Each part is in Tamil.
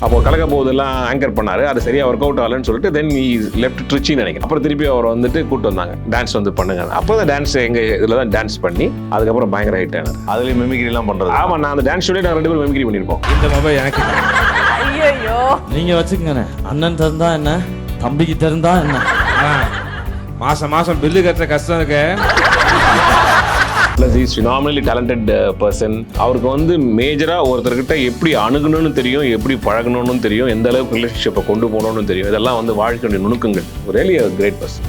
அப்போ கலக்க போதெல்லாம் ஆங்கர் பண்ணாரு, அது சரியா ஒர்க் அவுட் ஆகலன்னு சொல்லிட்டு தென் ஈ லெஃப்ட் ட்ரிச்சின்னு நினைக்கிறேன். அப்புறம் திருப்பி அவர் வந்துட்டு கூப்பிட்டு வந்தாங்க, டான்ஸ் வந்து பண்ணுங்க. அப்போ தான் டான்ஸ் எங்க இதில் தான் டான்ஸ் பண்ணி அதுக்கப்புறம் பயங்கர ஹிட் ஆனார். அதுலேயும் மெமிக்ரிலாம் பண்ணுறது. ஆமாம், நான் அந்த டான்ஸ் ஸ்டுடியோ நான் 2 பேரும் மெமிக்ரி பண்ணியிருப்போம். இந்த மொபைல் எனக்கு ஐயோ நீங்க வச்சுக்கோங்க. அண்ணன் தந்தா என்ன, தம்பிக்கு தந்தா என்ன, மாசம் மாசம் பில்லு கட்டுற கஷ்டம் இருக்கு. Plus is phenomenally talented person. அவருக்கு வந்து மேஜராக ஒருத்தர்கிட்ட எப்படி அணுகணும்னு தெரியும், எப்படி பழகணும்னு தெரியும், எந்த அளவுக்கு ரிலேஷன்ஷிப்பை கொண்டு போகணும்னு தெரியும். இதெல்லாம் வந்து வாழ்க்கையுடைய நுணுக்கங்கள். Really a great person.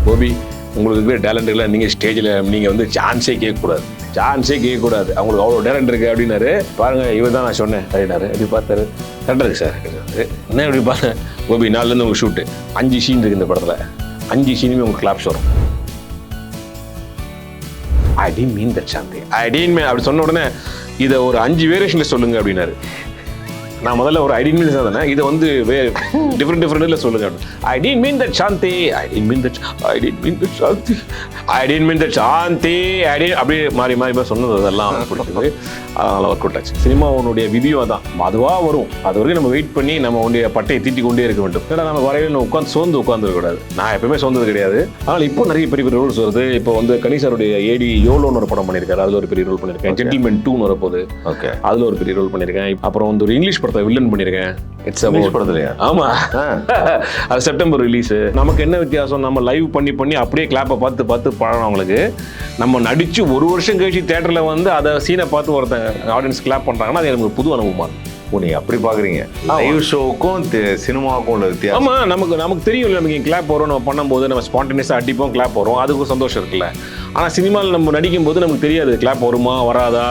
Gopi, உங்களுக்கு இருக்கிற டேலண்ட்டுகளை நீங்கள் ஸ்டேஜில் நீங்கள் வந்து சான்ஸே கேட்கக்கூடாது. அவங்களுக்கு அவ்வளோ டேலண்ட் இருக்குது அப்படின்னாரு. பாருங்க, இவர் தான் நான் சொன்னேன் அப்படின்னாரு. எப்படி பார்த்தாரு, கரெக்டாக இருக்கு சார். என்ன எப்படி பார்த்தேன், கோபி நாலுலேருந்து உங்களுக்கு ஷூட்டு 5 சீன் இருக்குது இந்த படத்தில். 5 சீனுமே உங்களுக்கு கிளாப்ஸ் வரும். I didn't mean that, Shanti. அப்படி சொன்ன உடனே இதை ஒரு 5 வேரியேஷனில் சொல்லுங்க அப்படின்னாரு. நான் முதல்ல ஒரு I didn't mean சொன்னேன், இதை வந்து டிஃப்ரெண்ட்ல சொல்லுங்க. I didn't mean that, Shanti. அப்படியே மாறி சொன்னது அதெல்லாம் பிடிச்சது. அதனால ஒர்க் அவுட் ஆச்சு. சினிமாவுடைய விதியும் அதான், அதுவாக வரும். அது வரைக்கும் நம்ம வெயிட் பண்ணி நம்ம உடைய பட்டையை தீட்டி கொண்டே இருக்க வேண்டும். ஏன்னா நம்ம வரையில் நம்ம உட்காந்துருக்கூடாது. நான் எப்பவுமே சோர்ந்தது கிடையாது. ஆனால் இப்போ நிறைய பெரிய பெரிய ரோல்ஸ் வருது. இப்போ வந்து கணேசருடைய ஏடி யோலோன்னு ஒரு படம் பண்ணியிருக்காரு, அதில் ஒரு பெரிய ரோல் பண்ணியிருக்கேன். ஜென்டில்மேன் 2 வரப்போகுது, ஓகே, அதில் ஒரு பெரிய ரோல் பண்ணியிருக்கேன். அப்புறம் வந்து ஒரு இங்கிலீஷ் படத்தை வில்லன் பண்ணியிருக்கேன். இட்ஸ் இங்கிலீஷ் படத்துலையா? ஆமா, அது செப்டம்பர் ரிலீஸ். நமக்கு என்ன வித்தியாசம், நம்ம லைவ் பண்ணி அப்படியே கிளாப்பை பார்த்து பழனவங்களுக்கு, நம்ம நடிச்சு 1 வருஷம் கழிச்சு தியேட்டர்ல வந்து அதை சீனை பார்த்து ஒருத்தங்க ஆடியன்ஸ் கிளாப் பண்றாங்கன்னா அது எனக்கு புது அனுபவமா இருக்கு. நீங்க அப்படி பாக்குறீங்க, லைவ் ஷோவுக்கும் சினிமாவுக்கும் உள்ள வித்தியாசம். ஆமா, நமக்கு தெரியும், நமக்கு கிளாப் வரும். நம்ம பண்ணும்போது நம்ம ஸ்பான்டேனியஸா அடிப்போம், கிளாப் வரும், அதுக்கும் சந்தோஷம் இருக்குல்ல. ஆனா சினிமாவில் நம்ம நடிக்கும் போது நமக்கு தெரியாது கிளாப் வருமா வராதா.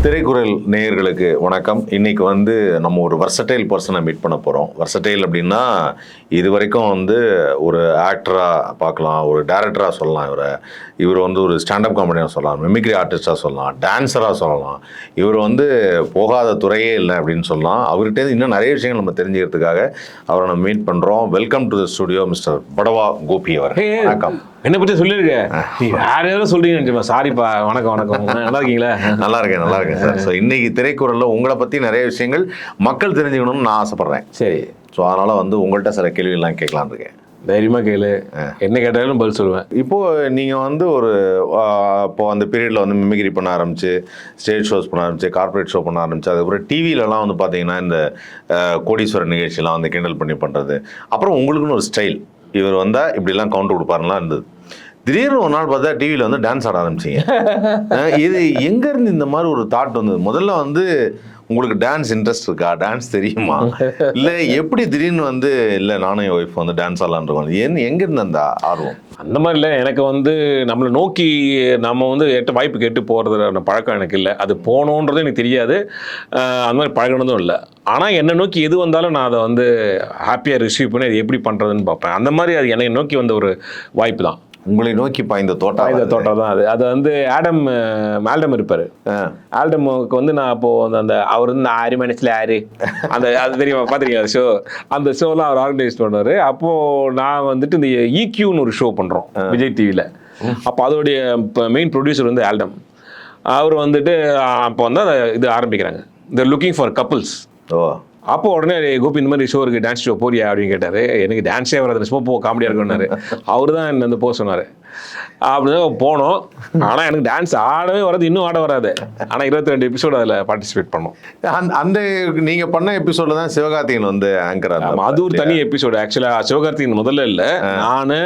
திரைக்குறள் நேயர்களுக்கு வணக்கம். இன்னைக்கு வந்து நம்ம ஒரு வர்சடைல் பர்சனை மீட் பண்ண போகிறோம். வர்சடைல் அப்படின்னா இது வரைக்கும் வந்து ஒரு ஆக்டராக பார்க்கலாம், ஒரு டைரக்டராக சொல்லலாம், இவர் வந்து ஒரு ஸ்டாண்டப் காமெடியாக சொல்லலாம், மிமிக்ரி ஆர்டிஸ்டாக சொல்லலாம், டான்ஸராக சொல்லலாம். இவர் வந்து போகாத துறையே இல்லை அப்படின்னு சொல்லலாம். அவர்கிட்ட இன்னும் நிறைய விஷயங்கள் நம்ம தெரிஞ்சுக்கிறதுக்காக அவரை நம்ம மீட் பண்ணுறோம். Welcome to the studio mister Padava Gopi அவர். வணக்கம். என்ன பற்றி சொல்லியிருக்கேன், யாரும் சொல்றீங்க. சாரிப்பா, வணக்கம். நல்லா இருக்கீங்களா? நல்லா இருக்கேன் சார். ஸோ இன்னைக்கு திரைக்குறளில் உங்களை பற்றி நிறைய விஷயங்கள் மக்கள் தெரிஞ்சுக்கணும்னு நான் ஆசைப்பட்றேன். சரி, ஸோ அதனால் வந்து உங்கள்கிட்ட சில கேள்வியெல்லாம் கேட்கலான்னு இருக்கேன். தைரியமா கேளு, என்ன கேட்டாலும் பதில் சொல்லுவேன். இப்போது நீங்கள் வந்து இப்போது அந்த பீரியடில் வந்து மிமிக்ரி பண்ண ஆரம்பிச்சு, ஸ்டேஜ் ஷோஸ் பண்ண ஆரம்பிச்சு, கார்பரேட் ஷோ பண்ண ஆரம்பிச்சு, அதுக்கப்புறம் டிவிலலாம் வந்து பார்த்தீங்கன்னா இந்த கோடீஸ்வரர் நிகழ்ச்சியெல்லாம் வந்து கிண்டல் பண்ணி பண்ணுறது. அப்புறம் உங்களுக்குன்னு ஒரு ஸ்டைல், இவர் வந்தால் இப்படிலாம் கவுண்டர் கொடுப்பாருலாம் இருந்தது. திடீர்னு ஒரு நாள் பார்த்தா டிவியில் வந்து டான்ஸ் ஆட ஆரம்பிச்சிங்க. இது எங்கேருந்து இந்த மாதிரி ஒரு தாட் வந்தது? முதல்ல வந்து உங்களுக்கு டான்ஸ் இன்ட்ரெஸ்ட் இருக்கா, டான்ஸ் தெரியுமா, இல்லை எப்படி திடீர்னு வந்து இல்லை நானும் என் ஒய்ஃப் வந்து டான்ஸ் ஆடலான் எங்கேருந்து அந்த ஆர்வம்? அந்த மாதிரி இல்லை, எனக்கு வந்து நம்மளை நோக்கி நம்ம வந்து வாய்ப்பு கேட்டு போகிறது பழக்கம் எனக்கு இல்லை. அது போகணுன்றது எனக்கு தெரியாது, அந்த மாதிரி பழகினதும் இல்லை. ஆனால் என்னை நோக்கி எது வந்தாலும் நான் அதை வந்து ஹாப்பியாக ரிசீவ் பண்ணி அது எப்படி பண்ணுறதுன்னு பார்ப்பேன். அந்த மாதிரி அது என்னை நோக்கி வந்த ஒரு வாய்ப்பு தான். உங்களை நோக்கி பாய்ந்த தோட்டம் தான் அது வந்து ஆல்டம் இருப்பார். ஆல்டமுக்கு வந்து நான் அப்போது அந்த அவர் வந்து 6 மணிச்சில் 6 அது தெரியுமா, பார்த்துருக்கீங்க அந்த ஷோலாம் அவர் ஆர்கனைஸ் பண்ணுவார். அப்போது நான் வந்துட்டு இந்த EQன்னு ஒரு ஷோ பண்ணுறோம் விஜய் டிவியில். அப்போ அதோடைய மெயின் ப்ரொடியூசர் வந்து ஆல்டம். அவர் வந்துட்டு அப்போ வந்து அதை இது ஆரம்பிக்கிறாங்க, இந்த லுக்கிங் ஃபார் கப்புள்ஸ். அப்போ உடனே கோபி இந்த மாதிரி ஷோ இருக்குது, டான்ஸ் ஷோ போறியா அப்படின்னு கேட்டார். எனக்கு டான்ஸே வராது, சும்மா காமெடியாக இருக்குன்னாரு. அவர் தான் என்ன அந்த போக சொன்னார். அப்படிதான் போனோம். ஆனால் எனக்கு டான்ஸ் ஆடவே வராது, இன்னும் ஆட வராது. ஆனால் 22 எபிசோடு அதில் பார்ட்டிசிபேட் பண்ணோம். அந்த நீங்கள் பண்ண எபிசோடில் தான் சிவகார்த்திகேயன் வந்து ஆங்கர். அது ஒரு தனி எபிசோடு. ஆக்சுவலாக சிவகார்த்திகேயன் முதல்ல இல்லை, நான்,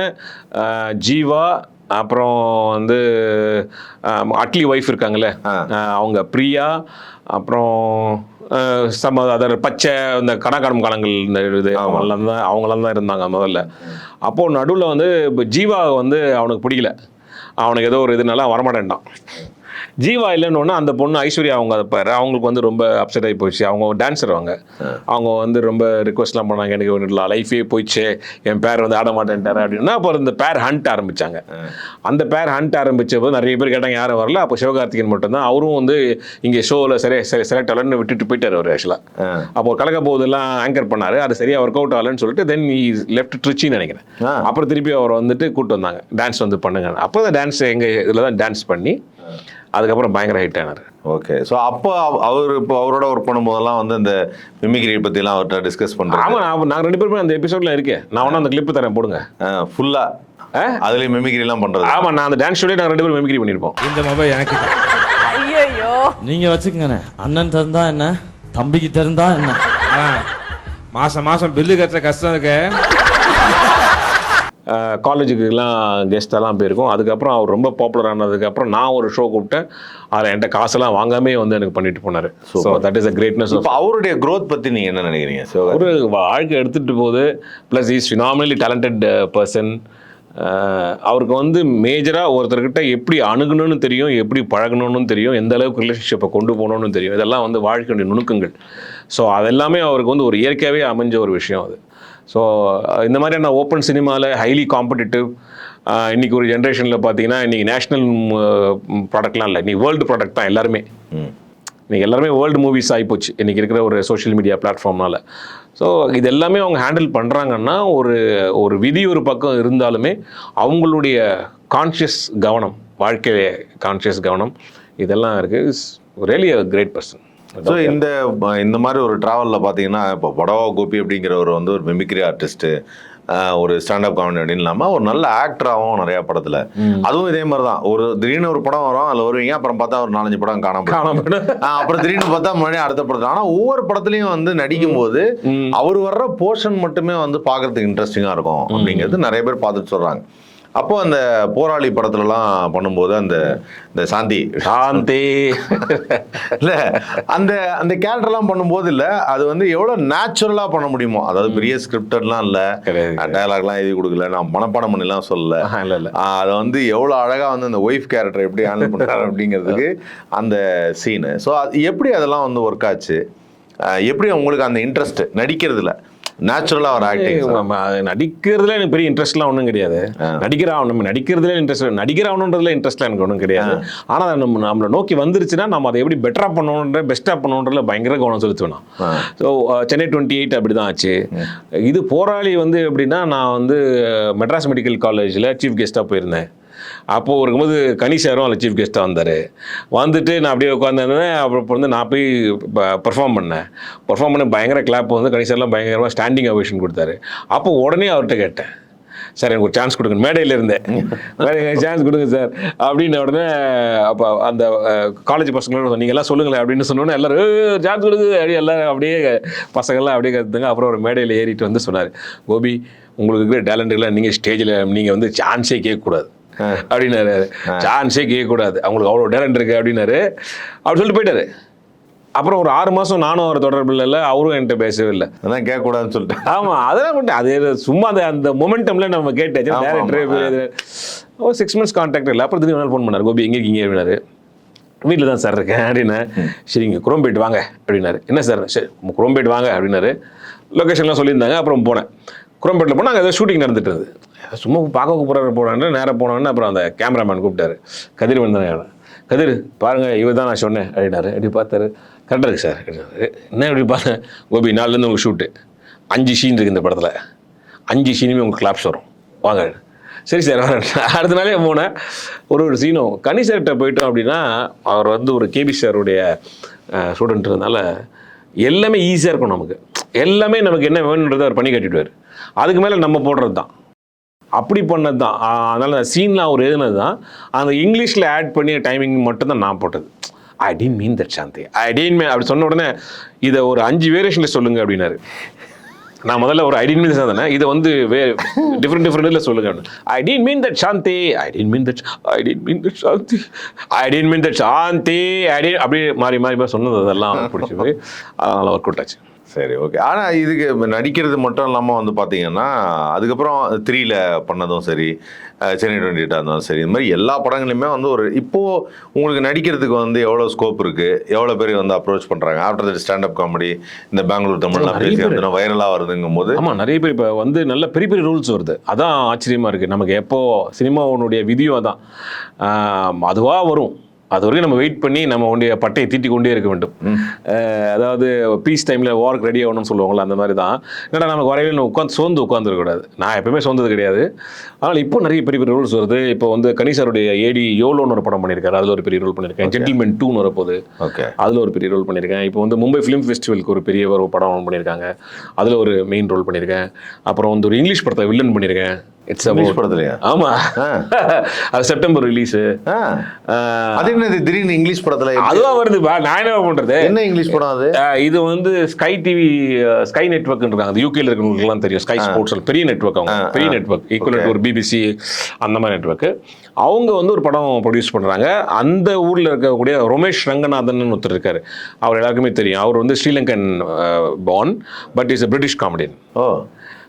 ஜீவா, அப்புறம் வந்து அட்லி ஒய்ஃப் இருக்காங்கல்ல அவங்க, பிரியா, அப்புறம் அதர் பச்சை இந்த கணக்கானம் காலங்கள் இந்த இது அவங்களாம் தான் இருந்தாங்க முதல்ல. அப்போது நடுவில் வந்து இப்போ ஜீவா வந்து அவனுக்கு பிடிக்கல, அவனுக்கு ஏதோ ஒரு இதுனால வரமாட்டேன்டான். ஜீவா இல்லைன்னு ஒன்று அந்த பொண்ணு ஐஸ்வர்யா அவங்க அதை பாரு அவங்களுக்கு வந்து ரொம்ப அப்செட் ஆகி போச்சு. அவங்க டான்ஸர் அவங்க வந்து ரொம்ப ரிக்வஸ்ட்லாம் பண்ணாங்க, எனக்கு லைஃபே போயிடுச்சு, என் பேர் வந்து ஆட மாட்டேன்ட்டாரு அப்படின்னா. அப்புறம் இந்த பேர் ஹண்ட் ஆரம்பிச்சாங்க. அந்த பேர் ஹண்ட் ஆரம்பித்த போது நிறைய பேர் கேட்டாங்க, யாரும் வரல. அப்போ சிவகார்த்திகேயன் மட்டும்தான். அவரும் வந்து இங்கே ஷோவில் செலக்ட் ஆகலன்னு விட்டுட்டு போயிட்டார் அவர் ஆக்சுவலாக. அப்போ கலக்க போதெல்லாம் ஆங்கர் பண்ணார், அது சரியாக ஒர்க் அவுட் ஆகலன்னு சொல்லிட்டு தென் லெஃப்ட் ட்ரிச்சின்னு நினைக்கிறேன். அப்புறம் திருப்பி அவர் வந்துட்டு கூப்பிட்டு வந்தாங்க, டான்ஸ் வந்து பண்ணுங்க. அப்போ தான் டான்ஸ் எங்கள் இதில் தான் டான்ஸ் பண்ணி அதுக்கப்புறம் பயங்கர ஹிட் ஆனார். ஓகே. ஸோ அப்போ அவர் இப்போ அவரோட ஒர்க் பண்ணும்போதெல்லாம் வந்து இந்த மிமிக்ரி பற்றிலாம் அவர்கிட்ட டிஸ்கஸ் பண்ணுறோம். ஆமாம், நாங்கள் 2 பேருமே அந்த எபிசோடில் இருக்கேன். நான் ஒன்றும் அந்த கிளிப்பு தரேன், போடுங்க ஃபுல்லாக அதுலேயும் மிமிக்ரிலாம் பண்ணுறது. ஆமாம், நான் அந்த டான்ஸ் ஸ்டுடியோ நாங்கள் 2 பேரும் மிமிக்ரி பண்ணியிருப்போம். இந்த மொபைல் எனக்கு ஐயோ நீங்க வச்சுக்கங்கண்ணே. அண்ணன் திறந்தா என்ன, தம்பிக்கு திறந்தா என்ன. மாசம் மாசம் பில்லு கட்டுற கஷ்டம் இருக்கு. காலேஜுக்குலாம் கெஸ்டெல்லாம் போயிருக்கோம். அதுக்கப்புறம் அவர் ரொம்ப பாப்புலர் ஆனதுக்கப்புறம் நான் ஒரு ஷோ கூப்பிட்டேன். அதில் என்கிட்ட காசெல்லாம் வாங்காமே வந்து எனக்கு பண்ணிட்டு போனார். So that is a greatness. இப்போ அவருடைய க்ரோத் பற்றி நீங்கள் என்ன நினைக்கிறீங்க? ஸோ ஒரு வாழ்க்கை எடுத்துகிட்டு போகுது. Plus is phenomenally talented person. அவருக்கு வந்து மேஜராக ஒருத்தர்கிட்ட எப்படி அணுகணும்னு தெரியும், எப்படி பழகணும்னு தெரியும், எந்த அளவுக்கு ரிலேஷன்ஷிப்பை கொண்டு போகணும்னு தெரியும். இதெல்லாம் வந்து வாழ்க்கையுடைய நுணுக்கங்கள். ஸோ அதெல்லாமே அவருக்கு வந்து ஒரு இயற்கையாகவே அமைஞ்ச ஒரு விஷயம் அது. ஸோ இந்த மாதிரியான ஓப்பன் சினிமாவில் ஹைலி காம்படிட்டிவ் இன்றைக்கி ஒரு ஜென்ரேஷனில் பார்த்தீங்கன்னா இன்றைக்கி நேஷ்னல் ப்ராடக்ட்லாம் இல்லை, இன்றைக்கி வேர்ல்டு ப்ராடக்ட் தான் எல்லாருமே. இன்றைக்கி எல்லாருமே வேர்ல்டு மூவிஸ் ஆகிப்போச்சு இன்றைக்கி இருக்கிற ஒரு சோஷியல் மீடியா பிளாட்ஃபார்ம்னால. ஸோ இது எல்லாமே அவங்க ஹேண்டில் பண்ணுறாங்கன்னா ஒரு விதி ஒரு பக்கம் இருந்தாலுமே அவங்களுடைய கான்ஷியஸ் கவனம், வாழ்க்கை கான்ஷியஸ் கவனம் இதெல்லாம் இருக்குது. Is really a great person. So இந்த மாதிரி ஒரு ட்ராவலில் பார்த்தீங்கன்னா இப்போ படவா கோபி அப்படிங்கிறவர் வந்து ஒரு மிமிக்ரி ஆர்டிஸ்ட்டு, ஒரு ஸ்டாண்டப் காமெடி இல்லாமல் ஒரு நல்ல ஆக்டராகவும் நிறையா படத்தில். அதுவும் இதே மாதிரி தான். ஒரு திடீர்னு ஒரு படம் வரும், அதில் வருவீங்க, அப்புறம் பார்த்தா ஒரு 4-5 படம் காணாம அப்புறம் திடீர்னு பார்த்தா மறுபடியும் அடுத்த படத்தில். ஆனால் ஒவ்வொரு படத்துலையும் வந்து நடிக்கும் போது அவர் வர்ற போர்ஷன் மட்டுமே வந்து பார்க்கறதுக்கு இன்ட்ரெஸ்டிங்காக இருக்கும் அப்படிங்கிறது நிறைய பேர் பார்த்துட்டு சொல்கிறாங்க. அப்போ அந்த போராளி படத்துலலாம் பண்ணும்போது இந்த சாந்தி இல்லை அந்த கேரக்டர்லாம் பண்ணும்போது இல்லை, அது வந்து எவ்வளோ நேச்சுரலாக பண்ண முடியுமோ. அதாவது பெரிய ஸ்கிரிப்டட்லாம் இல்லை, டயலாக்லாம் எழுதி கொடுக்கல, நான் மனப்பாடம் பண்ணிலாம் சொல்லலை. அதை வந்து எவ்வளோ அழகாக வந்து அந்த ஒய்ஃப் கேரக்டர் எப்படி ஹேண்டில் பண்ணுறாரு அப்படிங்கிறதுக்கு அந்த சீனு. ஸோ அது எப்படி அதெல்லாம் வந்து ஒர்க் ஆச்சு, எப்படி உங்களுக்கு அந்த இன்ட்ரெஸ்ட் நடிக்கிறதுல நேச்சுரலாக ஒரு ஆக்டிங்? நடிக்கிறதுல எனக்கு பெரிய இன்ட்ரெஸ்ட்லாம் ஒன்றும் கிடையாது. நடிக்கிறதுல இன்ட்ரெஸ்ட்லாம் எனக்கு ஒன்றும் கிடையாது. ஆனால் நம்மளை நோக்கி வந்துருச்சுன்னா நம்ம அதை எப்படி பெட்டராக பண்ணணுன்ற பெஸ்ட்டாக பண்ணணுன்றதுல பயங்கர கவனம் செலுத்துவேன். ஸோ சென்னை 28 அப்படி தான் ஆச்சு. இது போராளி வந்து எப்படின்னா, நான் வந்து மெட்ராஸ் மெடிக்கல் காலேஜில் சீஃப் கெஸ்ட்டாக போயிருந்தேன். அப்போது இருக்கும்போது கனி சாரும் அதில் சீஃப் கெஸ்ட்டாக வந்தார். வந்துட்டு நான் அப்படியே உட்காந்துருந்தேன். அப்புறம் வந்து நான் போய் பர்ஃபார்ம் பண்ண பயங்கர கிளாப் வந்து கனி சார்லாம் பயங்கரமாக ஸ்டாண்டிங் அவேஷன் கொடுத்தாரு. அப்போ உடனே அவர்கிட்ட கேட்டேன், சார் எனக்கு ஒரு சான்ஸ் கொடுங்க, மேடையில் இருந்தேன், சான்ஸ் கொடுங்க சார் அப்படின்னு. உடனே அப்போ அந்த காலேஜ் பசங்களோட நீங்கள் எல்லாம் சொல்லுங்களேன் அப்படின்னு சொன்னோன்னே எல்லோரும் சான்ஸ் கொடுங்க அப்படி எல்லோரும் அப்படியே பசங்கள்லாம் அப்படியே கற்றுங்க. அப்புறம் ஒரு மேடையில் ஏறிட்டு வந்து சொன்னார், கோபி உங்களுக்கு இருக்கிற டேலண்ட்டுகளை நீங்கள் ஸ்டேஜில் நீங்கள் வந்து சான்ஸே கேட்கக்கூடாது அப்படின்னாரு. சான்ஸே கேட்கக்கூடாது, அவங்களுக்கு அவ்வளோ டேலண்ட் இருக்குது அப்படின்னாரு. அப்படி சொல்லிட்டு போயிட்டாரு. அப்புறம் ஒரு 6 மாதம் நானும் அவர் தொடர்பில் இல்லை, அவரும் என்கிட்ட பேசவே இல்லை. அதான் கேட்கக்கூடாதுன்னு சொல்லிட்டு. ஆமாம், அதெல்லாம் மட்டும் அது சும்மா அந்த மொமெண்டமில் நம்ம கேட்டாச்சு. டேரக்டர் ஒரு 6 months கான்டாக்ட் இல்லை. அப்புறம் திரும்பி ஃபோன் பண்ணார், கோபி எங்கே இருக்கீங்க அப்படின்னாரு. வீட்டில் தான் சார் இருக்கேன் அப்படின்னா. சரி இங்கே குரோம்பேட் வாங்க அப்படின்னாரு. என்ன சார்? சரி குரோம்பேட் வாங்க அப்படின்னாரு. லொக்கேஷன்லாம் சொல்லியிருந்தாங்க. அப்புறம் போனேன். குரோம்பேட்டில் போனால் அங்கே ஏதோ ஷூட்டிங் நடந்துட்டு இருந்தது. சும்மா பார்க்க போகிறாரு நேராக போனோன்னு. அப்புறம் அந்த கேமராமேன் கூப்பிட்டாரு, கதிர் வந்தாங்க. கதிர் பாருங்கள், இவர் தான் நான் சொன்னேன் அப்படின்னாரு. எப்படி பார்த்தாரு, கரெக்டாக இருக்குது சார் அப்படின்னாரு. என்ன எப்படி பார்த்தேன், கோபி நாலுலேருந்து உங்களுக்கு ஷூட்டு 5 சீன் இருக்குது இந்த படத்தில், 5 சீனுமே உங்களுக்கு கிளாப்ஸ் வரும், வாங்க. சரி சார் வரேன். அடுத்த நாளே போனேன். ஒரு சீனும் கனி சார்கிட்ட போயிட்டோம் அப்படின்னா, அவர் வந்து ஒரு கேபி சாருடைய ஸ்டூடெண்ட்னால எல்லாமே ஈஸியாக இருக்கும் நமக்கு. எல்லாமே நமக்கு என்ன வேணுன்றதை அவர் பண்ணி கட்டிடுவார். அதுக்கு மேலே நம்ம போடுறது தான், அப்படி பண்ணது தான். அதனால் சீன்லாம் அவர் எழுதுனது தான். அந்த இங்கிலீஷில் ஆட் பண்ணி டைமிங் மட்டும்தான் நான் போட்டது. I didn't mean that Shanthi, I didn't mean அப்படி சொன்ன உடனே இதை ஒரு 5 வேரியேஷனில் சொல்லுங்கள் அப்படின்னாரு. நான் முதல்ல ஒரு ஐ டென்ட் மீன் தான், இதை வந்து டிஃப்ரெண்ட்டில் சொல்லுங்க. I didn't mean that Shanthi, I didn't mean that Shanthi, I didn't mean that Shanthi, அப்படியே மாறி சொன்னது அதெல்லாம் பிடிச்சி போய் அதனால் ஒர்க் அவுட் ஆச்சு. சரி, ஓகே. ஆனால் இதுக்கு நடிக்கிறது மட்டும் இல்லாமல் வந்து பார்த்தீங்கன்னா, அதுக்கப்புறம் 3ல பண்ணதும் சரி, சென்னை 28 இருந்தாலும் சரி, இந்த மாதிரி எல்லா படங்களையுமே வந்து ஒரு இப்போது உங்களுக்கு நடிக்கிறதுக்கு வந்து எவ்வளோ ஸ்கோப் இருக்குது, எவ்வளோ பேர் வந்து அப்ரோச் பண்ணுறாங்க. ஆஃப்டர் தட் ஸ்டாண்டப் காமெடி இந்த பெங்களூர் தமிழ்லாம் பேசி வந்து வைரலாக வருதுங்கும் போது ஆமாம், நிறைய பேர் இப்போ வந்து நல்ல பெரிய பெரிய ரூல்ஸ் வருது. அதான் ஆச்சரியமாக இருக்குது நமக்கு. எப்போ சினிமாவுடைய விதியும் அதான், அதுவாக வரும். அது வரைக்கும் நம்ம வெயிட் பண்ணி நம்ம ஒன்றிய பட்டையை தீட்டி கொண்டே இருக்க வேண்டும். அதாவது பீஸ் டைமில் வார்க்கு ரெடி ஆகணும்னு சொல்லுவாங்களா, அந்த மாதிரி தான். என்னடா நமக்கு வரையில் உட்காந்து உட்காந்துருக்கக்கூடாது. நான் எப்பவுமே சொந்தது கிடையாது. ஆனால் இப்போ நிறைய பெரிய பெரிய ரூல்ஸ் வருது. இப்போ வந்து கணேசருடைய ஏடி யோலோன்னு ஒரு படம் பண்ணியிருக்காரு, அதில் ஒரு பெரிய ரோல் பண்ணியிருக்கேன். ஜென்டில்மேன் 2 வரப்போகுது, ஓகே, அதில் ஒரு பெரிய ரோல் பண்ணியிருக்கேன். இப்போ வந்து மும்பை ஃபிலிம் ஃபெஸ்டிவலுக்கு ஒரு பெரிய ஒரு படம் பண்ணியிருக்காங்க, அதில் ஒரு மெயின் ரோல் பண்ணியிருக்கேன். அப்புறம் வந்து ஒரு இங்கிலீஷ் படத்தை வில்லன் பண்ணியிருக்கேன். இங்கிலீஷ் படத்துலையா? ஆமா, அது செப்டம்பர் ரிலீஸு. அது என்னது திடீர்னு இங்கிலீஷ் படத்துல அதுவா வருதுப்பா, நான் என்ன பண்றது? என்ன இங்கிலீஷ் படம் அது? இது வந்து ஸ்கை டிவி, ஸ்கை நெட்வொர்க் இருக்காங்க, அது யூகேல இருக்கிறவங்களுக்குலாம் தெரியும். ஸ்கை ஸ்போர்ட்ஸ் பெரிய நெட்வொர்க், அவங்க பெரிய நெட்வொர்க், ஈக்குவல் ஒரு பிபிசி அந்த மாதிரி நெட்வொர்க். அவங்க வந்து ஒரு படம் ப்ரொடியூஸ் பண்றாங்க. அந்த ஊர்ல இருக்கக்கூடிய ரமேஷ் ரங்கநாதன் ஒருத்தர் இருக்காரு, அவர் எல்லாருக்குமே தெரியும். அவர் வந்து Sri Lankan born, but is a British comedian. Oh,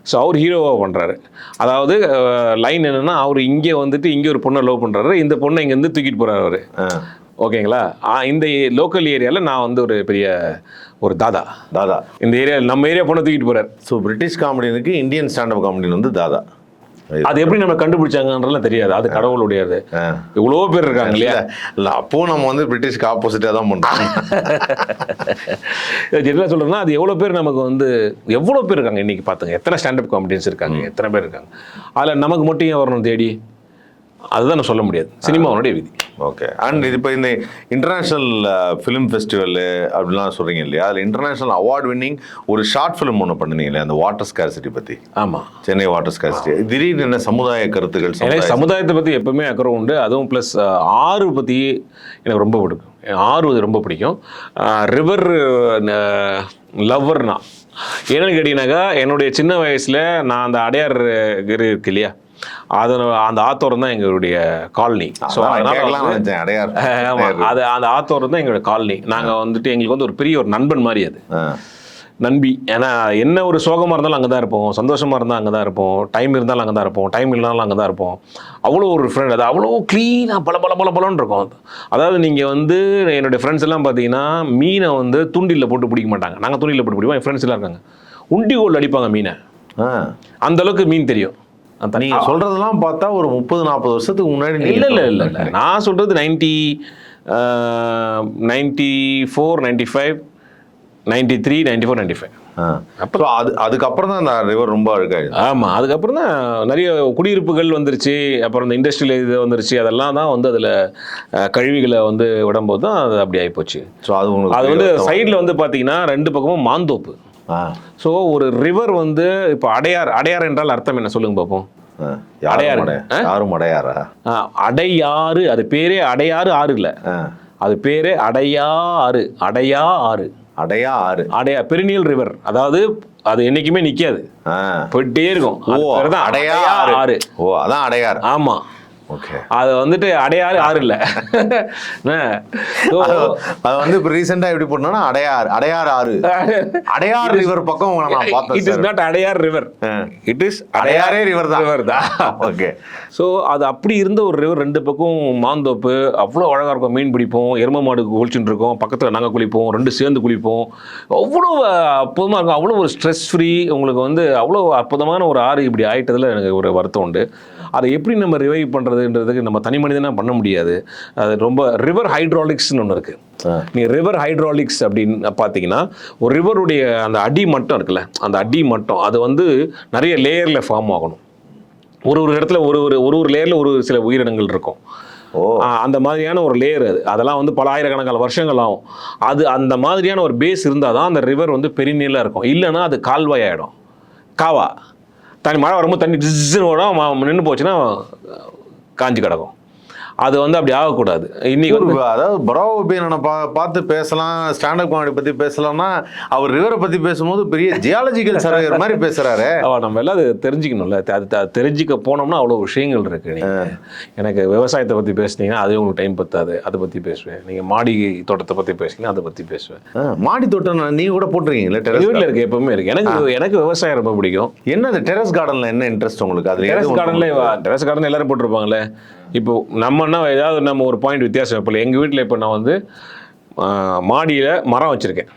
so அவர் ஹீரோவாக பண்ணுறாரு. அதாவது லைன் என்னென்னா, அவர் இங்கே வந்துட்டு இங்கே ஒரு பொண்ணை லவ் பண்ணுறாரு, இந்த பொண்ணை இங்கேருந்து தூக்கிட்டு போகிறாரு அவர். ஓகேங்களா? இந்த லோக்கல் ஏரியாவில் நான் வந்து ஒரு பெரிய ஒரு தாதா இந்த ஏரியா, நம்ம ஏரியா பொண்ணை தூக்கிட்டு போகிறார். ஸோ பிரிட்டிஷ் காமெடியனுக்கு இந்தியன் ஸ்டாண்டப் காமெடியன் வந்து தாதா. அது எப்படி நம்ம கண்டுபிடிச்சாங்கன்றலாம் தெரியாது, அது கடவுளுடையது. இவ்வளோ பேர் இருக்காங்க இல்லையா? இல்லை, அப்போ நம்ம வந்து பிரிட்டிஷ்க்கு ஆப்போசிட்டாக தான் பண்ணுறோம். என்ன சொல்கிறேன்னா, அது எவ்வளோ பேர் நமக்கு வந்து எவ்வளோ பேர் இருக்காங்க இன்றைக்கி பார்த்துங்க. எத்தனை ஸ்டாண்டப் காமெடியன்ஸ் இருக்காங்க, எத்தனை பேர் இருக்காங்க. அதில் நமக்கு மட்டும் ஏன் வரணும் தேடி? அதுதான் நான் சொல்ல முடியாது, சினிமாவுடைய விதி. ஓகே. அண்ட் இது இப்போ இந்த இன்டர்நேஷ்னல் ஃபிலிம் ஃபெஸ்டிவல் அப்படிலாம் சொல்கிறீங்க இல்லையா, அதில் இன்டர்நேஷ்னல் அவார்ட் வின்னிங் ஒரு ஷார்ட் ஃபிலிம் ஒன்று பண்ணுனீங்க இல்லையா, அந்த வாட்டர் ஸ்கார்சிட்டி பற்றி? ஆமாம், சென்னை வாட்டர் ஸ்கார்சிட்டி. திடீர்னு என்ன சமுதாய கருத்துக்கள்? சமுதாயத்தை பற்றி எப்பவுமே அக்கறை உண்டு. அதுவும் ப்ளஸ் ஆறு பற்றி எனக்கு ரொம்ப பிடிக்கும். ஆறு ரொம்ப பிடிக்கும். ரிவர் லவ்வர்னா என்னன்னு கேட்டிங்கனாக்கா, என்னுடைய சின்ன வயசில் நான் அந்த அடையார் இருக்கு இல்லையா, அது அந்த ஆத்தோரம் தான் எங்களுடைய காலனி. ஸோ அது அந்த ஆத்தோரம் தான் எங்களுடைய காலனி. நாங்கள் வந்துட்டு எங்களுக்கு வந்து ஒரு பெரிய ஒரு நண்பன் மாதிரி, அது நண்பி. ஏன்னா என்ன ஒரு சோகமாக இருந்தாலும் அங்கே தான் இருப்போம், சந்தோஷமாக இருந்தால் அங்கே தான் இருப்போம், டைம் இருந்தாலும் அங்கே தான் இருப்போம், டைம் இல்லைனாலும் அங்கே தான் இருப்போம். அவ்வளோ ஒரு ஃப்ரெண்ட், அது அவ்வளோ க்ளீனாக பலன்னு இருக்கும். அதாவது நீங்கள் வந்து என்னுடைய ஃப்ரெண்ட்ஸ் எல்லாம் பார்த்தீங்கன்னா மீனை வந்து தூண்டிலில் போட்டு பிடிக்க மாட்டாங்க, நாங்கள் தூண்டிலில் போட்டு பிடிப்போம். என் ஃப்ரெண்ட்ஸ் எல்லாம் இருக்காங்க, உண்டி கோல் அடிப்பாங்க மீனை. அந்த அளவுக்கு மீன் தெரியும். நீங்க சொல்றதெல்லாம் பார்த்தா ஒரு 30-40 வருஷத்துக்கு முன்னாடி. இல்லை, நான் சொல்றது 94, 95, 93, 94, 95. அப்போ அதுக்கப்புறம் தான் அந்த ரிவர் ரொம்ப அழுக்காயிடுது. ஆமாம், அதுக்கப்புறம் தான் நிறைய குடியிருப்புகள் வந்துருச்சு, அப்புறம் இந்த இண்டஸ்ட்ரியல் இது வந்துருச்சு, அதெல்லாம் தான் வந்து அதில் கழிவுகளை வந்து விடும்போது தான் அது அப்படி ஆகிப்போச்சு. ஸோ அது வந்து சைடில் வந்து பார்த்தீங்கன்னா 2 பக்கமும் மாந்தோப்பு. ஸோ ஒரு ரிவர் வந்து இப்போ அடையார் என்றால் அர்த்தம் என்ன சொல்லுங்க பார்ப்போம்? அடையாறு, அது பேரே அடையாறு ஆறு இல்லை, அது பேரே அடையாறு. பெரினியல் ரிவர், அதாவது அது என்னைக்குமே நிக்காது, போயிட்டே இருக்கும். அடையாறு ஆறு. ஓ, அதான் அடையாறு. ஆமா, அது வந்துட்டு அடையாறு ஆறு இல்ல. அது வந்து இப்ப ரீசெண்டா எப்படி பண்ணா அடையாறு ஆறு, அடையாறு ரிவர் பக்கம் நான் பார்த்தேன். It is not Adyar river, it is அடையாரே ரிவர் தான். ஓகே. ஸோ அது அப்படி இருந்த ஒரு ரிவர், 2 பக்கம் மாந்தோப்பு, அவ்வளோ அழகாக இருக்கும். மீன் பிடிப்போம், எரும மாடு குளிச்சுட்டு இருக்கோம், பக்கத்தில் நாங்கள் குளிப்போம், 2 சேர்ந்து குளிப்போம். அவ்வளோ அற்புதமாக இருக்கும், அவ்வளோ ஒரு ஸ்ட்ரெஸ் ஃப்ரீ. உங்களுக்கு வந்து அவ்வளோ அற்புதமான ஒரு ஆறு இப்படி ஆகிட்டதில் எனக்கு ஒரு வருத்தம் உண்டு. அதை எப்படி நம்ம ரிவைவ் பண்ணுறதுன்றதுக்கு நம்ம தனி மனிதனாக பண்ண முடியாது. அது ரொம்ப ரிவர் ஹைட்ராலிக்ஸ்னு ஒன்று இருக்குது. நீங்கள் ரிவர் ஹைட்ராலிக்ஸ் அப்படின்னு பார்த்தீங்கன்னா, ஒரு ரிவருடைய அந்த அடி மட்டம் இருக்குல்ல, அந்த அடி மட்டம் அது வந்து நிறைய லேயரில் ஃபார்ம் ஆகணும். ஒரு இடத்துல ஒரு லேயரில் ஒரு சில உயிரினங்கள் இருக்கும். அந்த மாதிரியான ஒரு லேயர் அதெல்லாம் வந்து பல ஆயிரக்கணக்கான வருஷங்கள் ஆகும். அது அந்த மாதிரியான ஒரு பேஸ் இருந்தால் தான் அந்த ரிவர் வந்து பெருநீளாக இருக்கும். இல்லைன்னா அது கால்வாய் ஆகிடும், காவா. தண்ணி மழை வரும்போது தண்ணி டிஸ்ன்னு ஓடும், நின்று போச்சுன்னா காஞ்சி கிடக்கும். அது வந்து அப்படி ஆகக்கூடாது. இன்னைக்கு வந்து அதாவது பராவோ கோபியை பார்த்து பேசலாம், ஸ்டாண்டப் காமெடி பத்தி பேசலாம்னா அவர் ரிவரை பத்தி பேசும்போது பெரிய ஜியாலஜிக்கல் சர்வேயர் மாதிரி பேசுறாரு. நம்ம எல்லாம் அது தெரிஞ்சுக்கணும்ல. அது தெரிஞ்சுக்க போனோம்னா அவ்வளோ விஷயங்கள் இருக்கு. நீங்கள் எனக்கு விவசாயத்தை பற்றி பேசுனீங்கன்னா அது உங்களுக்கு டைம் பத்தாது, அதை பற்றி பேசுவேன். நீங்கள் மாடி தோட்டத்தை பற்றி பேசுனீங்கன்னா அதை பற்றி பேசுவேன். மாடி தோட்டம் நீங்க கூட போட்டிருக்கீங்களா? வீட்டில் இருக்கு, எப்பவுமே இருக்கு. எனக்கு விவசாயம் ரொம்ப பிடிக்கும். என்ன அந்த டெரஸ் கார்டன்ல என்ன இன்ட்ரெஸ்ட் உங்களுக்கு? அது டெரஸ் கார்டன் எல்லாரும் போட்டிருப்பாங்களே. இப்போ நம்மன்னா ஏதாவது நம்ம ஒரு பாயிண்ட் வித்தியாசம் வைப்போம். எங்கள் வீட்டில் இப்போ நான் வந்து மாடியில் மரம் வச்சுருக்கேன்.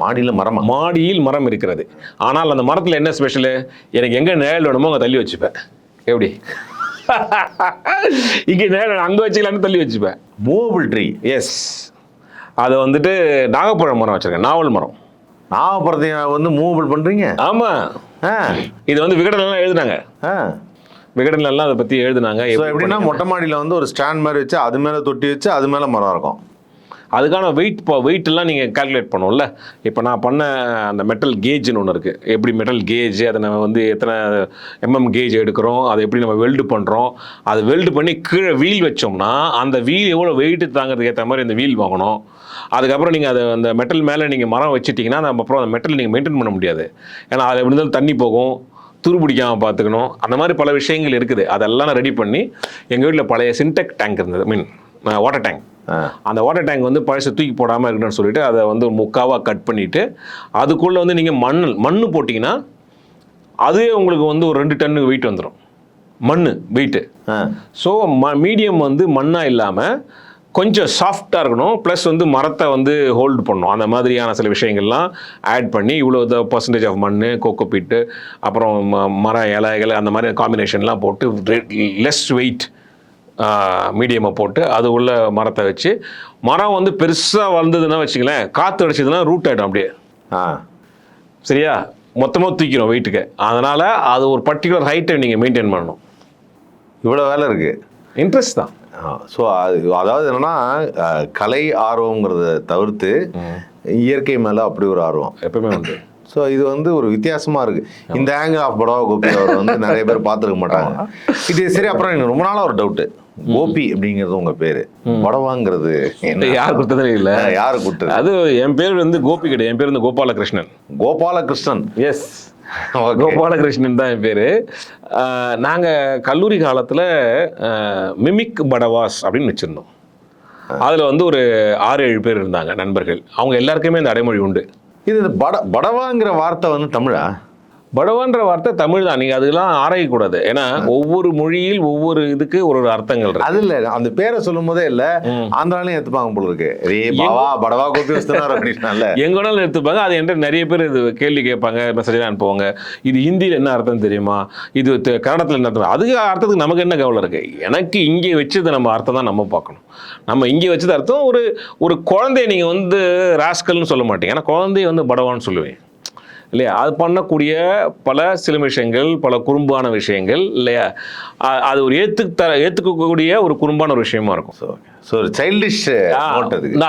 மாடியில் மரம் இருக்கிறது. ஆனால் அந்த மரத்தில் என்ன ஸ்பெஷலு? எனக்கு எங்கே நிழல் வேணுமோ அங்கே தள்ளி வச்சுப்பேன். எப்படி இங்கே நிழல் அங்கே வச்சுக்கலான்னு தள்ளி வச்சுப்பேன். Movable tree. எஸ். அது வந்துட்டு நாகப்பழம் மரம் வச்சுருக்கேன். நாவல் மரம். நாகப்பழத்தை வந்து மூவபிள் பண்ணுறீங்க? ஆமாம். இது வந்து விகடன்லாம் எழுதுனாங்க. விகடன்லாம் அதை பற்றி எழுதுனாங்க. எப்படின்னா மொட்டை மாடியில் வந்து ஒரு ஸ்டாண்ட் மாதிரி வச்சு அது மேலே தொட்டி வச்சு அது மேலே மரம் இருக்கும். அதுக்கான வெயிட்டெல்லாம் நீங்கள் கால்குலேட் பண்ணுவோம்ல. இப்போ நான் பண்ண அந்த மெட்டல் கேஜ்னு ஒன்று இருக்குது. எப்படி மெட்டல் கேஜ், அதை நம்ம வந்து எத்தனை கேஜ் எடுக்கிறோம், அதை எப்படி நம்ம வெல்டு பண்ணுறோம், அதை வெல்டு பண்ணி கீழே வீல் வச்சோம்னா அந்த வீல் எவ்வளோ வெயிட்டு தாங்கிறதுக்கு ஏற்ற மாதிரி அந்த வீல் வாங்கணும். அதுக்கப்புறம் நீங்கள் அதை அந்த மெட்டல் மேலே நீங்கள் மரம் வச்சுட்டிங்கன்னா அப்புறம் அந்த மெட்டல் நீங்கள் மெயின்டைன் பண்ண முடியாது. ஏன்னா அதில் எப்படி இருந்தாலும் தண்ணி போகும், துரு பிடிக்காமல் பார்த்துக்கணும். அந்த மாதிரி பல விஷயங்கள் இருக்குது. அதெல்லாம் நான் ரெடி பண்ணி எங்கள் வீட்டில் பழைய சின்டெக் டேங்க் இருந்தது, வாட்டர் டேங்க். அந்த வாட்டர் டேங்க் வந்து பழசை தூக்கி போடாமல் இருக்கணும்னு சொல்லிட்டு அதை வந்து முக்காவாக கட் பண்ணிவிட்டு அதுக்குள்ளே வந்து நீங்கள் மண் போட்டிங்கன்னா அதுவே உங்களுக்கு வந்து ஒரு 2 டன்னு வெயிட் வந்துடும். மண் வெயிட்டு. ஸோ மீடியம் வந்து மண்ணாக இல்லாமல் கொஞ்சம் சாஃப்டாக இருக்கணும். ப்ளஸ் வந்து மரத்தை வந்து ஹோல்டு பண்ணணும். அந்த மாதிரியான சில விஷயங்கள்லாம் ஆட் பண்ணி இவ்வளோ பர்சன்டேஜ் ஆஃப் மண், கோகோ பீட்டு, அப்புறம் மர இலைகள், அந்த மாதிரி காம்பினேஷன்லாம் போட்டு லெஸ் வெயிட் மீடியமாக போட்டு அது உள்ள மரத்தை வச்சு, மரம் வந்து பெருசாக வளர்ந்ததுன்னா வச்சுங்களேன், காற்று அடிச்சதுன்னா ரூட் ஆகிடும் அப்படியே. சரியா? மொத்தமாக தூக்கிடும் வெயிட்டுக்கு. அதனால் அது ஒரு பர்டிகுலர் ஹைட்டை நீங்கள் மெயின்டைன் பண்ணணும். இவ்வளோ வேலை இருக்குது. இன்ட்ரெஸ்ட் தான். ஸோ அதாவது என்னன்னா கலை ஆர்வங்கிறத தவிர்த்து இயற்கை மேலே அப்படி ஒரு ஆர்வம் எப்பவுமே உண்டு. ஸோ இது வந்து ஒரு வித்தியாசமாக இருக்குது. இந்த ஆங்கிள் ஆஃப் படவா கோபி அவர் வந்து நிறைய பேர் பார்த்துருக்க மாட்டாங்க. இது சரி. அப்புறம் எனக்கு ரொம்ப நாளாக ஒரு டவுட்டு, கோபி அப்படிங்கிறது உங்கள் பேர், படவாங்கிறது யார் கொடுத்ததே இல்லை. யார் கொடுத்தது? அது என் பேர் வந்து கோபி கிடையாது. என் பேர் வந்து கோபாலகிருஷ்ணன். கோபாலகிருஷ்ணன். எஸ், கோபாலகிருஷ்ணன் தான் என் பேர். நாங்கள் கல்லூரி காலத்தில் மிமிக் படவாஸ் அப்படின்னு வச்சுருந்தோம். அதில் வந்து ஒரு 6-7 பேர் இருந்தாங்க நண்பர்கள். அவங்க எல்லாருக்குமே இந்த அடைமொழி உண்டு. இது படவாங்கிற வார்த்தை வந்து தமிழா? படவான்ற வார்த்தை தமிழ் தான். நீங்கள் அதெல்லாம் ஆராயக்கூடாது. ஏன்னா ஒவ்வொரு மொழியில் ஒவ்வொரு இதுக்கு ஒரு அர்த்தங்கள் இருக்கு. அது இல்லை, அந்த பேரை சொல்லும் போதே இல்லை ஆந்திராலையும் எடுத்துப்பாங்க போல இருக்கு. படவா கோபி அப்படின்னால எங்கனாலும் எடுத்துப்பாங்க. அது என்கிட்ட நிறைய பேர் இது கேள்வி கேட்பாங்க, மெசேஜ் அனுப்புவாங்க. இது ஹிந்தியில் என்ன அர்த்தம் தெரியுமா, இது கன்னடத்தில் என்ன அர்த்தம், அதுக்கு அர்த்தத்துக்கு நமக்கு என்ன கவலை இருக்கு. எனக்கு இங்கே வச்சது நம்ம அர்த்தம் தான் நம்ம பார்க்கணும். நம்ம இங்கே வச்சது அர்த்தம். ஒரு குழந்தைய நீங்கள் வந்து ராஸ்கல்னு சொல்ல மாட்டீங்க. ஏன்னா குழந்தைய வந்து படவான்னு சொல்லுவேன் இல்லையா? அது பண்ணக்கூடிய பல சில விஷயங்கள், பல குறும்பான விஷயங்கள் இல்லையா? அது ஒரு ஏற்றுக்கக்கூடிய ஒரு குறும்பான ஒரு விஷயமா இருக்கும். ஸோ ஒரு சைல்டிஷ்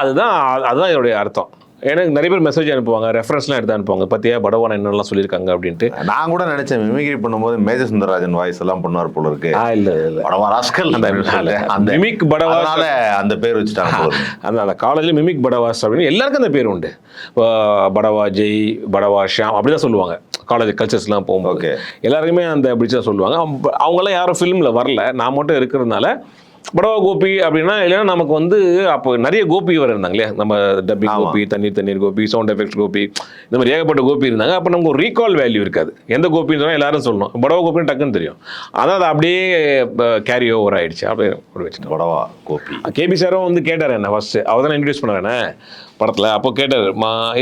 அதுதான் என்னுடைய அர்த்தம். எனக்கு நிறைய பேர் மெசேஜ் அனுப்புவாங்க, ரெஃபரன்ஸ்லாம் எடுத்து அனுப்புவாங்க, பத்தியா படவான என்னெல்லாம் சொல்லியிருக்காங்க அப்படின்ட்டு. நான் கூட நினைச்சேன் மிமிக்ரி பண்ணும்போது மேஜர் சுந்தரராஜன் வாய்ஸ் எல்லாம் பண்ணுவார் போல இருக்கு. இல்லை படவா ராஸ்கல் அந்த மிமிக் படவாஸ் அந்த பேர் வச்சுட்டாங்க. அந்த காலேஜில் மிமிக் படவாஸ் அப்படின்னு எல்லாருக்கும் அந்த பேர் உண்டு. படவா ஜெய், படவா ஷாம் அப்படி தான் சொல்லுவாங்க. காலேஜ் கல்ச்சர்ஸ்லாம் போகும்போது எல்லாருக்குமே அந்த அப்படி தான் சொல்லுவாங்க. அவங்களாம் யாரும் ஃபிலிமில் வரல, நான் மட்டும் இருக்கிறதுனால படவா கோபி அப்படின்னா. இல்லைன்னா நமக்கு வந்து அப்போ நிறைய கோபி வர இருந்தாங்க இல்லையா? நம்ம டப்பிங் கோபி, தண்ணீர் கோபி, சவுண்ட் எஃபெக்ட்ஸ் கோபி, இந்த மாதிரி ஏகப்பட்ட கோபி இருந்தாங்க. அப்போ நமக்கு ஒரு ரீகால் வேல்யூ இருக்காது. எந்த கோபின்னு சொன்னால் எல்லாரும் சொல்லணும், படவா கோபின்னு டக்குன்னு தெரியும். ஆனால் அது அப்படியே கேரி ஓவர் ஆகிடுச்சு. அப்படியே ஒரு வச்சுட்டு படவா கோபி. கேபி சாரும் வந்து கேட்டார் என்ன ஃபஸ்ட்டு, அவர் தான் இன்ட்ரடியூஸ் பண்ணாரேண்ணே படத்தில். அப்போ கேட்டார்,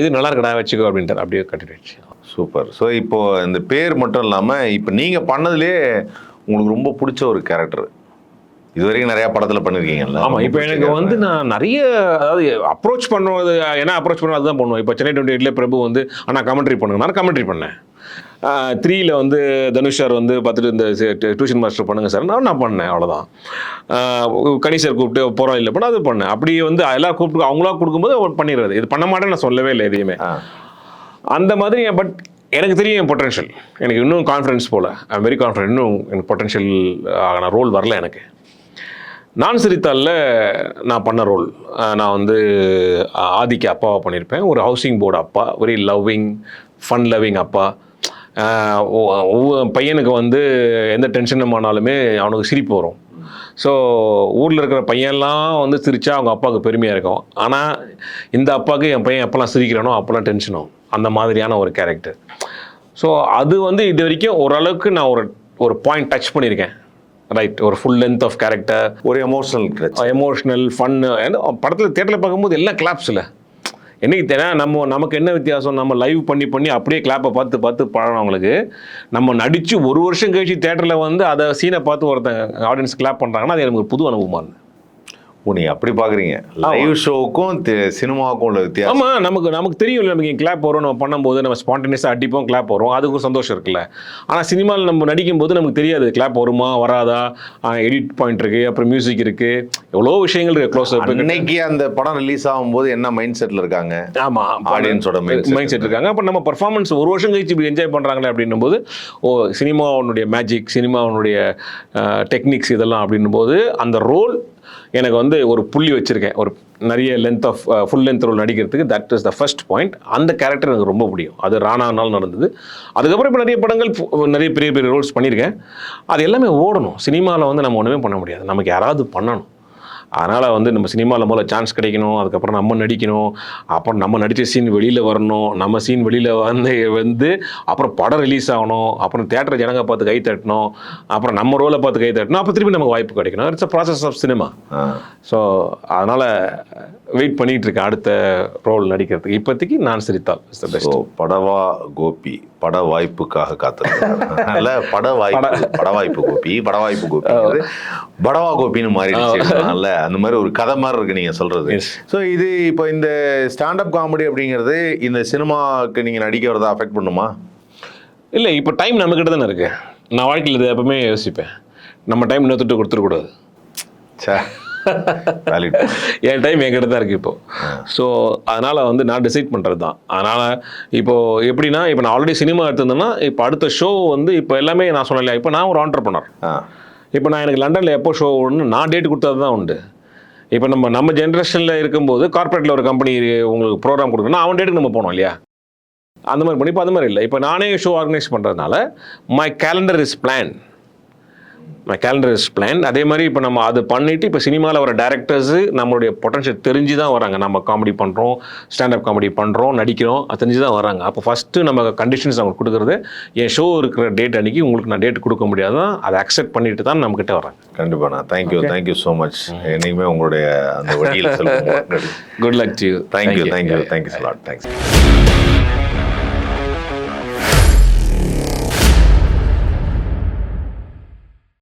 இது நல்லா இருக்கடா வச்சுக்கோ அப்படின்ட்டு. அப்படியே கட்டிடுச்சு. சூப்பர். ஸோ இப்போது இந்த பேர் மட்டும் இல்லாமல் இப்போ நீங்கள் பண்ணதுலேயே உங்களுக்கு ரொம்ப பிடிச்ச ஒரு கேரக்டர் இது வரைக்கும் நிறைய படத்தில் பண்ணியிருக்கீங்கல்ல? ஆமாம். இப்போ எனக்கு வந்து நான் நிறைய அதாவது அப்ரோச் பண்ணுவது, ஏன்னா அப்ரோச் பண்ணுவோம் அதுதான் பண்ணுவோம். இப்போ சென்னை 28ல பிரபு வந்து ஆனால் கமெண்ட்ரி பண்ணுங்க, நான் கமெண்ட்ரி பண்ணேன். 3ல வந்து தனுஷ் சார் வந்து பார்த்துட்டு இந்த டியூஷன் மாஸ்டர் பண்ணுங்க சார், நான் பண்ணேன். அவ்வளோதான். கணேசர் கூப்பிட்டு போகிறோம் இல்லை பண்ண அது பண்ணேன். அப்படி வந்து எல்லாம் கூப்பிட்டு அவங்களா கொடுக்கும்போது பண்ணிடுறது. இது பண்ண மாட்டேன்னு நான் சொல்லவே இல்லை எதையுமே. அந்த மாதிரி. பட் எனக்கு தெரியும் என் பொட்டன்ஷியல். எனக்கு இன்னும் கான்ஃபிடன்ஸ் போல், ஐ எம் வெரி கான்ஃபிடன்ட். இன்னும் எனக்கு பொட்டன்ஷியல் ஆன ரோல் வரல எனக்கு. நான் சிரித்தாலில் நான் பண்ண ரோல் நான் வந்து ஆதிக்கு அப்பாவை பண்ணியிருப்பேன். ஒரு ஹவுசிங் போர்டு அப்பா, வெரி லவ்விங், ஃபன் லவ்விங் அப்பா. பையனுக்கு வந்து எந்த டென்ஷனும் ஆனாலுமே அவனுக்கு சிரிப்பு வரும். ஸோ ஊரில் இருக்கிற பையன்லாம் வந்து சிரித்தா அவங்க அப்பாவுக்கு பெருமையாக இருக்கும். ஆனால் இந்த அப்பாவுக்கு என் பையன் எப்போல்லாம் சிரிக்கிறானோ அப்போல்லாம் டென்ஷனும், அந்த மாதிரியான ஒரு கேரக்டர். ஸோ அது வந்து இது வரைக்கும் ஓரளவுக்கு நான் ஒரு பாயிண்ட் டச் பண்ணியிருக்கேன். ரைட், ஒரு ஃபுல் லென்த் ஆஃப் கேரக்டர், ஒரு எமோஷ்னல் ஃபன்னு. படத்தில் தியேட்டரில் பார்க்கும்போது எல்லாம் கிளாப்ஸில் என்னைக்கு தெரியும். நமக்கு என்ன வித்தியாசம், நம்ம லைவ் பண்ணி அப்படியே கிளாப்பை பார்த்து பழனவங்களுக்கு, நம்ம நடித்து ஒரு வருஷம் கழிச்சு தியேட்டரில் வந்து அதை சீனை பார்த்து ஒருத்தன் ஆடியன்ஸ் கிளாப் பண்ணுறாங்கன்னா அது எனக்கு புது அனுபவமாக இருந்தது. நீ அப்படி பார்க்குறீங்க, லைவ் ஷோவுக்கும் சினிமாவுக்கும் உள்ள வித்தியாசம். ஆமாம், நமக்கு தெரியும், நமக்கு கிளாப் வரும், நம்ம பண்ணும்போது நம்ம ஸ்பான்டேனியஸாக அடிப்போம், கிளாப் வரும், அதுக்கும் சந்தோஷம் இருக்குல்ல. ஆனால் சினிமாவில் நம்ம நடிக்கும்போது நமக்கு தெரியாது கிளாப் வருமா வராதா, எடிட் பாயிண்ட் இருக்குது, அப்புறம் மியூசிக் இருக்குது, எவ்வளோ விஷயங்கள் இருக்குது. க்ளோஸ் அப் இன்னைக்கு அந்த படம் ரிலீஸ் ஆகும்போது என்ன மைண்ட் செட்டில் இருக்காங்க, ஆமாம் ஆடியன்ஸோட மைண்ட் செட் இருக்காங்க. அப்போ நம்ம பர்ஃபார்மன்ஸ் ஒரு வருஷம் கழிச்சு இப்படி என்ஜாய் பண்ணுறாங்களே அப்படின்னும் போது, சினிமாவுடைய மேஜிக், சினிமாவுடைய டெக்னிக்ஸ் இதெல்லாம் அப்படின்னும் போது அந்த ரோல் எனக்கு வந்து ஒரு புள்ளி வச்சுருக்கேன். ஒரு நிறைய length of full length role நடிக்கிறதுக்கு that is the first point. அந்த கேரக்டர் எனக்கு ரொம்ப பிடிக்கும். அது ராணானால் நடந்தது. அதுக்கப்புறம் இப்போ நிறைய படங்கள், நிறைய பெரிய ரோல்ஸ் பண்ணியிருக்கேன். அது எல்லாமே ஓடணும். சினிமாவில் வந்து நம்ம ஒன்றுமே பண்ண முடியாது, நமக்கு யாராவது பண்ணணும். அதனால் வந்து நம்ம சினிமாவில் முதல்ல சான்ஸ் கிடைக்கணும், அதுக்கப்புறம் நம்ம நடிக்கணும், அப்புறம் நம்ம நடித்த சீன் வெளியில் வரணும், நம்ம சீன் வெளியில் வந்து அப்புறம் படம் ரிலீஸ் ஆகணும், அப்புறம் தியேட்டர் ஜனங்க பார்த்து கை தட்டணும், அப்புறம் நம்ம ரோலை பார்த்து கை தட்டணும், அப்போ திருப்பி நமக்கு வாய்ப்பு கிடைக்கணும். It's a process of cinema. So அதனால் வெயிட் பண்ணிகிட்டு இருக்கேன் அடுத்த ரோல் நடிக்கிறதுக்கு. இப்போதைக்கு நான் சிரித்தால் is the best. Padava Gopi பட வாய்ப்புக்காக காத்திருக்கேன். பட வாய்ப்பு கோபி படவா கோபின்னு மாறிடுச்சு. நல்ல அந்த மாதிரி ஒரு கதை மாதிரி இருக்கு நீங்க சொல்றது. ஸோ இது இப்போ இந்த ஸ்டாண்டப் காமெடி அப்படிங்கிறது இந்த சினிமாவுக்கு நீங்க நடிக்க வரதை அஃபெக்ட் பண்ணுமா? இல்லை, இப்போ டைம் நம்மக்கிட்ட தானே இருக்கு. நான் வாழ்க்கையில் இது எப்பவுமே யோசிப்பேன், நம்ம டைம் இன்னொருத்தட்டு கொடுத்துடக்கூடாது. என் டைம் என்கிட்ட தான் இருக்குது இப்போது. ஸோ அதனால் வந்து நான் டிசைட் பண்ணுறது தான். அதனால் இப்போது எப்படின்னா, இப்போ நான் ஆல்ரெடி சினிமா எடுத்திருந்தேன்னா இப்போ அடுத்த ஷோ வந்து இப்போ எல்லாமே நான் சொன்னேன். இப்போ நான் ஒரு ஆண்டர்ப்ரனர். இப்போ நான் எனக்கு லண்டனில் எப்போ ஷோ ஒன்று நான் டேட் கொடுத்தது தான் உண்டு. இப்போ நம்ம ஜென்ரேஷனில் இருக்கும்போது கார்பரேட்டில் ஒரு கம்பெனி உங்களுக்கு ப்ரோக்ராம் கொடுக்கணும்னா அவன் டேட்டுக்கு நம்ம போனோம் இல்லையா, அந்த மாதிரி பண்ணி. இப்போ அது மாதிரி இல்லை, இப்போ நானே ஷோ ஆர்கனைஸ் பண்ணுறதுனால மை கேலண்டர் இஸ் பிளான். அதே மாதிரி இப்போ நம்ம அது பண்ணிவிட்டு இப்போ சினிமாவில் வர டேரக்டர்ஸு நம்மளுடைய பொட்டன்ஷியல் தெரிஞ்சு தான் வராங்க. நம்ம காமெடி பண்ணுறோம், ஸ்டாண்டப் காமெடி பண்ணுறோம், நடிக்கிறோம், அது தெரிஞ்சு தான் வராங்க. அப்போ ஃபஸ்ட்டு நம்ம கண்டிஷன்ஸ் அவங்க கொடுக்குறது, என் ஷோ இருக்கிற டேட் அன்றைக்கி உங்களுக்கு நான் டேட் கொடுக்க முடியாது தான், அதை அக்செப்ட் பண்ணிட்டு தான் நம்மக்கிட்ட வராங்க. கண்டிப்பாண்ணா. Thank you so much. என்னைக்குமே உங்களுடைய அந்த வழியில் சொல்லுங்கள். Good luck to you. Thank you so lot. Thanks.